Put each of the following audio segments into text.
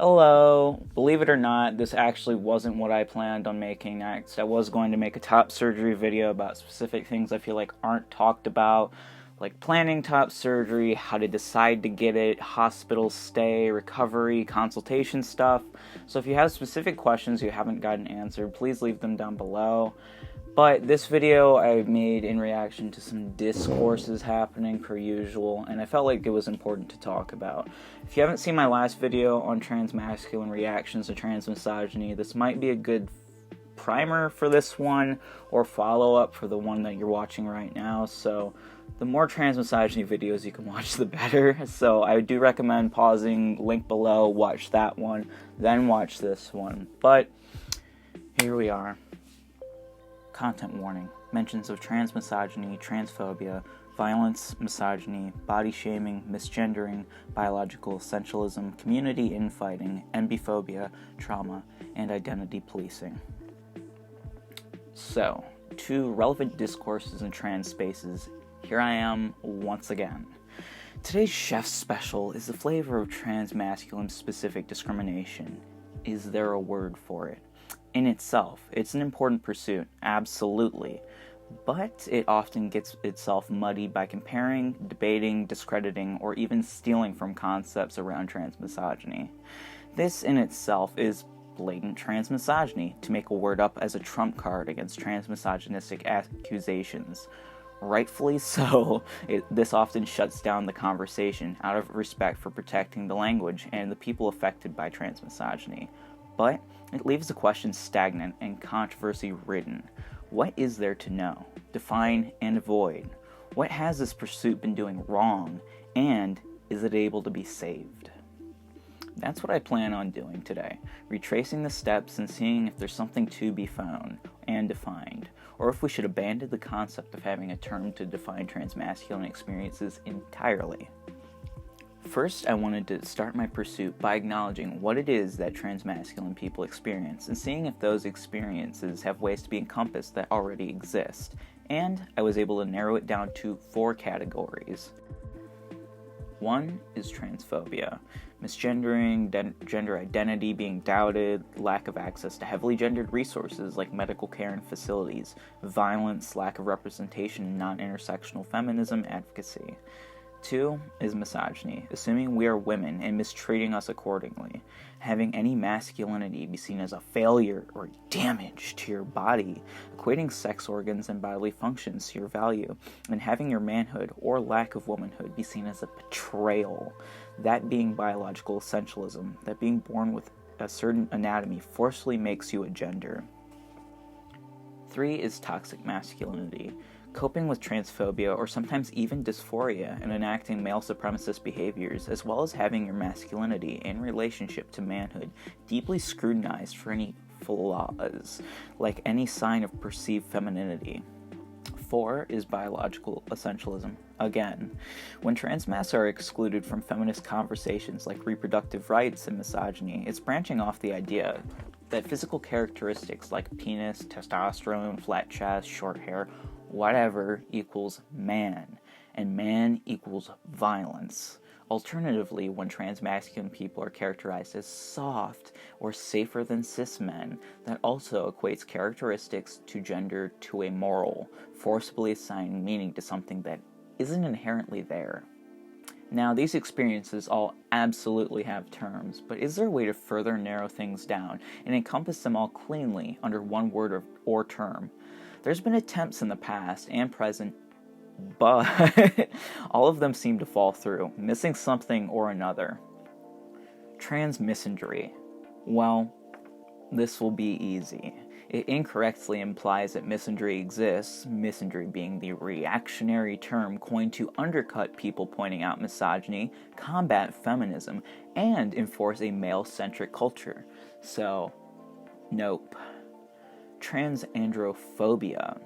Hello. Believe it or not, this actually wasn't what I planned on making next. I was going to make a top surgery video about specific things I feel like aren't talked about, like planning top surgery, how to decide to get it, hospital stay, recovery, consultation stuff. So if you have specific questions you haven't gotten answered, please leave them down below. But this video I made in reaction to some discourses happening per usual, and I felt like it was important to talk about. If you haven't seen my last video on transmasculine reactions to transmisogyny, this might be a good primer for this one, or follow-up for the one that you're watching right now. So the more transmisogyny videos you can watch, the better. So I do recommend pausing, link below, watch that one, then watch this one. But here we are. Content warning. Mentions of transmisogyny, transphobia, violence, misogyny, body shaming, misgendering, biological essentialism, community infighting, enbyphobia, trauma, and identity policing. So, to relevant discourses in trans spaces, here I am once again. Today's chef special is the flavor of transmasculine specific discrimination. Is there a word for it? In itself, it's an important pursuit, absolutely, but it often gets itself muddied by comparing, debating, discrediting, or even stealing from concepts around transmisogyny. This in itself is blatant transmisogyny, to make a word up as a trump card against transmisogynistic accusations. Rightfully so, this often shuts down the conversation out of respect for protecting the language and the people affected by transmisogyny. But it leaves the question stagnant and controversy-ridden. What is there to know, define, and avoid? What has this pursuit been doing wrong, and is it able to be saved? That's what I plan on doing today, retracing the steps and seeing if there's something to be found and defined, or if we should abandon the concept of having a term to define transmasculine experiences entirely. First, I wanted to start my pursuit by acknowledging what it is that transmasculine people experience and seeing if those experiences have ways to be encompassed that already exist, and I was able to narrow it down to 4 categories. 1 is transphobia, misgendering, gender identity being doubted, lack of access to heavily gendered resources like medical care and facilities, violence, lack of representation in non-intersectional feminism, advocacy. 2 is misogyny, assuming we are women and mistreating us accordingly, having any masculinity be seen as a failure or damage to your body, equating sex organs and bodily functions to your value, and having your manhood or lack of womanhood be seen as a betrayal, that being biological essentialism, that being born with a certain anatomy forcefully makes you a gender. 3 is toxic masculinity, coping with transphobia or sometimes even dysphoria and enacting male supremacist behaviors, as well as having your masculinity in relationship to manhood deeply scrutinized for any flaws, like any sign of perceived femininity. 4 is biological essentialism. Again, when transmascs are excluded from feminist conversations like reproductive rights and misogyny, it's branching off the idea that physical characteristics like penis, testosterone, flat chest, short hair, whatever equals man, and man equals violence. Alternatively, when transmasculine people are characterized as soft or safer than cis men, that also equates characteristics to gender to a moral, forcibly assigning meaning to something that isn't inherently there. Now, these experiences all absolutely have terms, but is there a way to further narrow things down and encompass them all cleanly under one word or term? There's been attempts in the past and present, but all of them seem to fall through, missing something or another. Transmisandry. Well, this will be easy. It incorrectly implies that misandry exists, misandry being the reactionary term coined to undercut people pointing out misogyny, combat feminism, and enforce a male-centric culture. So, nope. Transandrophobia.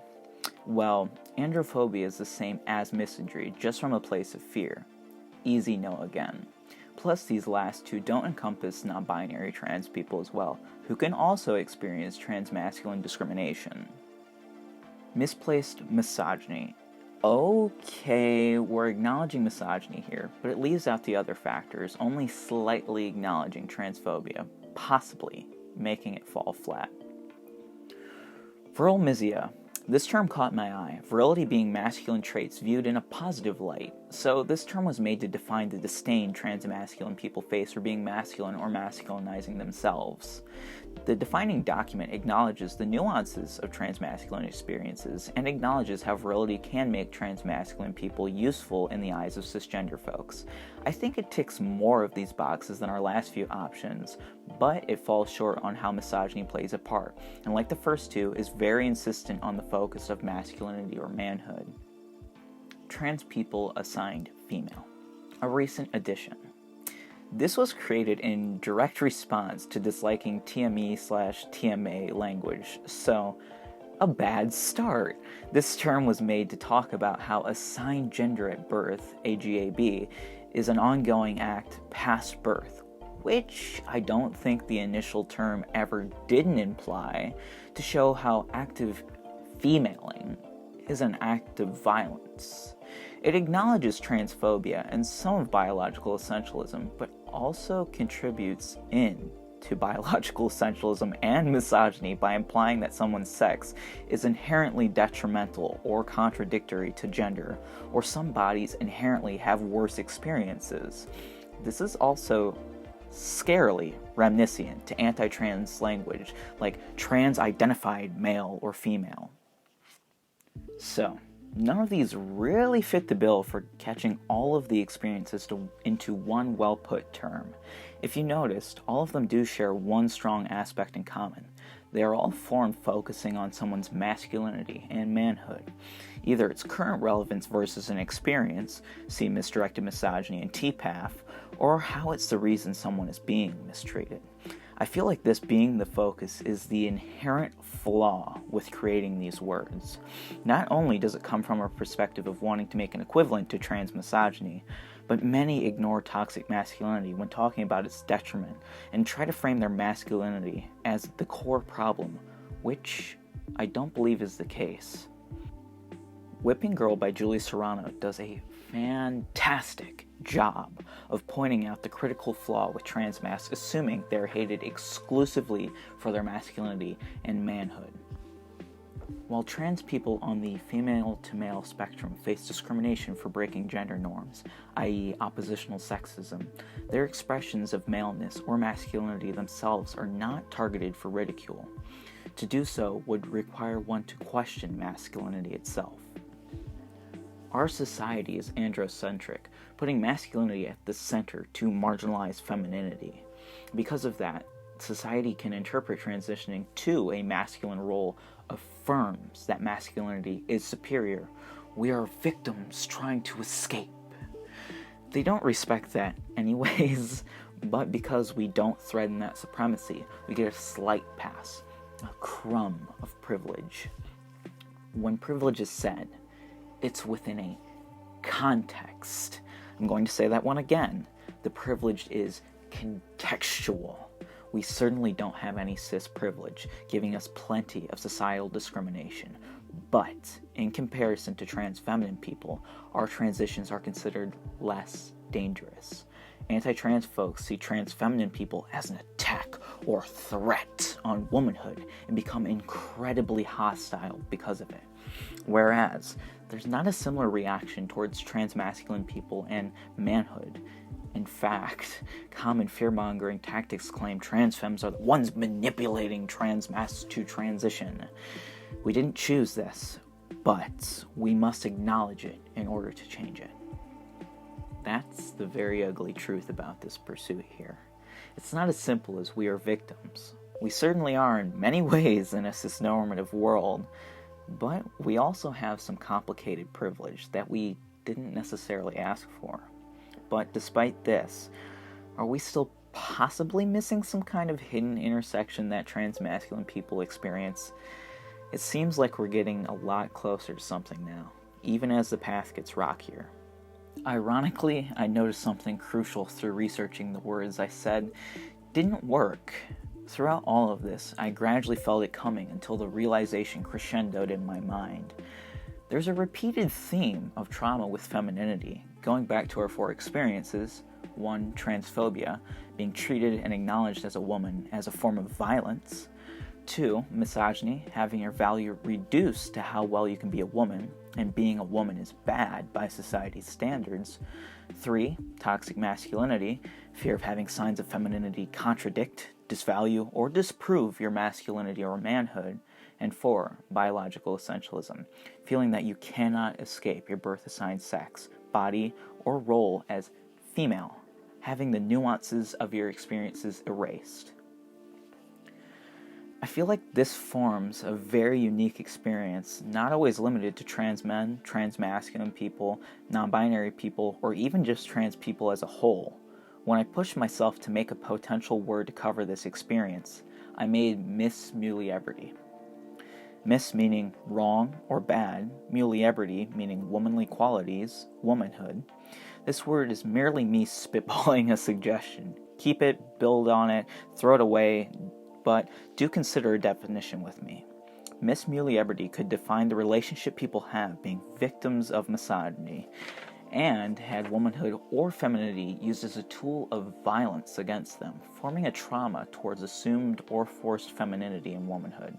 Well, androphobia is the same as misandry, just from a place of fear. Easy no again. Plus, these last 2 don't encompass non-binary trans people as well, who can also experience transmasculine discrimination. Misplaced misogyny. Okay, we're acknowledging misogyny here, but it leaves out the other factors, only slightly acknowledging transphobia, possibly making it fall flat. Virilmisia. This term caught my eye, virility being masculine traits viewed in a positive light. So this term was made to define the disdain transmasculine people face for being masculine or masculinizing themselves. The defining document acknowledges the nuances of transmasculine experiences and acknowledges how virility can make transmasculine people useful in the eyes of cisgender folks. I think it ticks more of these boxes than our last few options, but it falls short on how misogyny plays a part, and like the first two, is very insistent on the focus of masculinity or manhood. Trans people assigned female. A recent addition. This was created in direct response to disliking TME/TMA language, so a bad start. This term was made to talk about how assigned gender at birth, AGAB, is an ongoing act past birth, which I don't think the initial term ever didn't imply, to show how active femaling is an act of violence. It acknowledges transphobia and some of biological essentialism, but also contributes to biological essentialism and misogyny by implying that someone's sex is inherently detrimental or contradictory to gender, or some bodies inherently have worse experiences. This is also scarily reminiscent to anti-trans language like trans-identified male or female. So, none of these really fit the bill for catching all of the experiences into one well-put term. If you noticed, all of them do share one strong aspect in common. They are all formed focusing on someone's masculinity and manhood. Either its current relevance versus an experience, see misdirected misogyny and TPAF, or how it's the reason someone is being mistreated. I feel like this being the focus is the inherent flaw with creating these words. Not only does it come from a perspective of wanting to make an equivalent to transmisogyny, but many ignore toxic masculinity when talking about its detriment and try to frame their masculinity as the core problem, which I don't believe is the case. Whipping Girl by Julie Serano does a fantastic job of pointing out the critical flaw with trans masks, assuming they're hated exclusively for their masculinity and manhood. While trans people on the female to male spectrum face discrimination for breaking gender norms, i.e. oppositional sexism, their expressions of maleness or masculinity themselves are not targeted for ridicule. To do so would require one to question masculinity itself. Our society is androcentric, putting masculinity at the center to marginalize femininity. Because of that, society can interpret transitioning to a masculine role affirms that masculinity is superior. We are victims trying to escape. They don't respect that anyways, but because we don't threaten that supremacy, we get a slight pass, a crumb of privilege. When privilege is said, it's within a context. I'm going to say that one again. The privilege is contextual. We certainly don't have any cis privilege, giving us plenty of societal discrimination. But, in comparison to trans feminine people, our transitions are considered less dangerous. Anti-trans folks see trans feminine people as an attack or threat on womanhood and become incredibly hostile because of it. Whereas, there's not a similar reaction towards transmasculine people and manhood. In fact, common fear-mongering tactics claim trans femmes are the ones manipulating trans masks to transition. We didn't choose this, but we must acknowledge it in order to change it. That's the very ugly truth about this pursuit here. It's not as simple as we are victims. We certainly are in many ways in a cisnormative world, but we also have some complicated privilege that we didn't necessarily ask for. But despite this, are we still possibly missing some kind of hidden intersection that transmasculine people experience? It seems like we're getting a lot closer to something now, even as the path gets rockier. Ironically, I noticed something crucial through researching the words I said didn't work. Throughout all of this, I gradually felt it coming until the realization crescendoed in my mind. There's a repeated theme of trauma with femininity, going back to our 4 experiences. 1. Transphobia, being treated and acknowledged as a woman as a form of violence. 2. Misogyny, having your value reduced to how well you can be a woman, and being a woman is bad by society's standards. 3. Toxic masculinity, fear of having signs of femininity contradict, disvalue, or disprove your masculinity or manhood. And 4. Biological essentialism, feeling that you cannot escape your birth-assigned sex, body, or role as female, having the nuances of your experiences erased. I feel like this forms a very unique experience, not always limited to trans men, transmasculine people, non-binary people, or even just trans people as a whole. When I pushed myself to make a potential word to cover this experience, I made Mismuliebrity. Mis meaning wrong or bad, muliebrity meaning womanly qualities, womanhood. This word is merely me spitballing a suggestion. Keep it, build on it, throw it away, but do consider a definition with me. Mismuliebrity could define the relationship people have being victims of misogyny, and had womanhood or femininity used as a tool of violence against them, forming a trauma towards assumed or forced femininity and womanhood.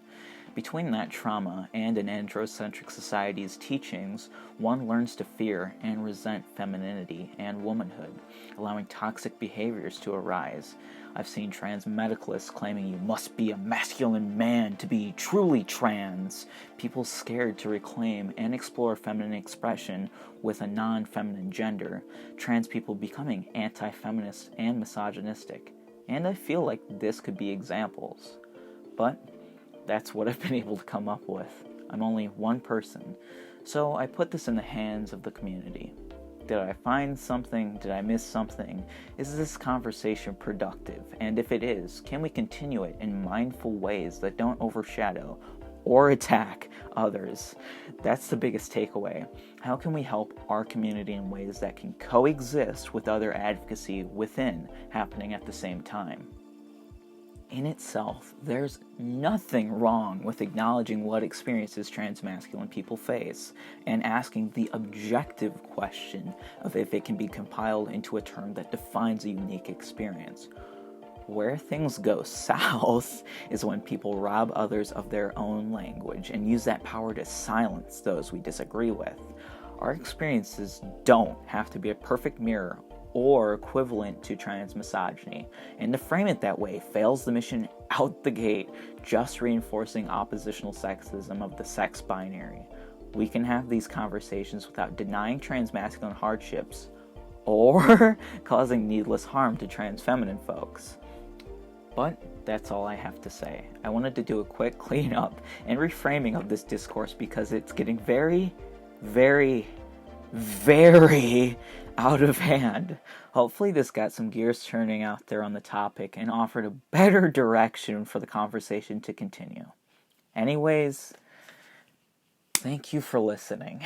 Between that trauma and an androcentric society's teachings, one learns to fear and resent femininity and womanhood, allowing toxic behaviors to arise. I've seen trans medicalists claiming you must be a masculine man to be truly trans, people scared to reclaim and explore feminine expression with a non-feminine gender, trans people becoming anti-feminist and misogynistic, and I feel like this could be examples. But that's what I've been able to come up with. I'm only one person, so I put this in the hands of the community. Did I find something? Did I miss something? Is this conversation productive? And if it is, can we continue it in mindful ways that don't overshadow or attack others? That's the biggest takeaway. How can we help our community in ways that can coexist with other advocacy within happening at the same time? In itself, there's nothing wrong with acknowledging what experiences transmasculine people face and asking the objective question of if it can be compiled into a term that defines a unique experience. Where things go south is when people rob others of their own language and use that power to silence those we disagree with. Our experiences don't have to be a perfect mirror or equivalent to transmisogyny, and to frame it that way fails the mission out the gate, just reinforcing oppositional sexism of the sex binary. We can have these conversations without denying transmasculine hardships or causing needless harm to trans feminine folks. But that's all I have to say. I wanted to do a quick cleanup and reframing of this discourse because it's getting very, very, very out of hand. Hopefully this got some gears turning out there on the topic and offered a better direction for the conversation to continue. Anyways, thank you for listening.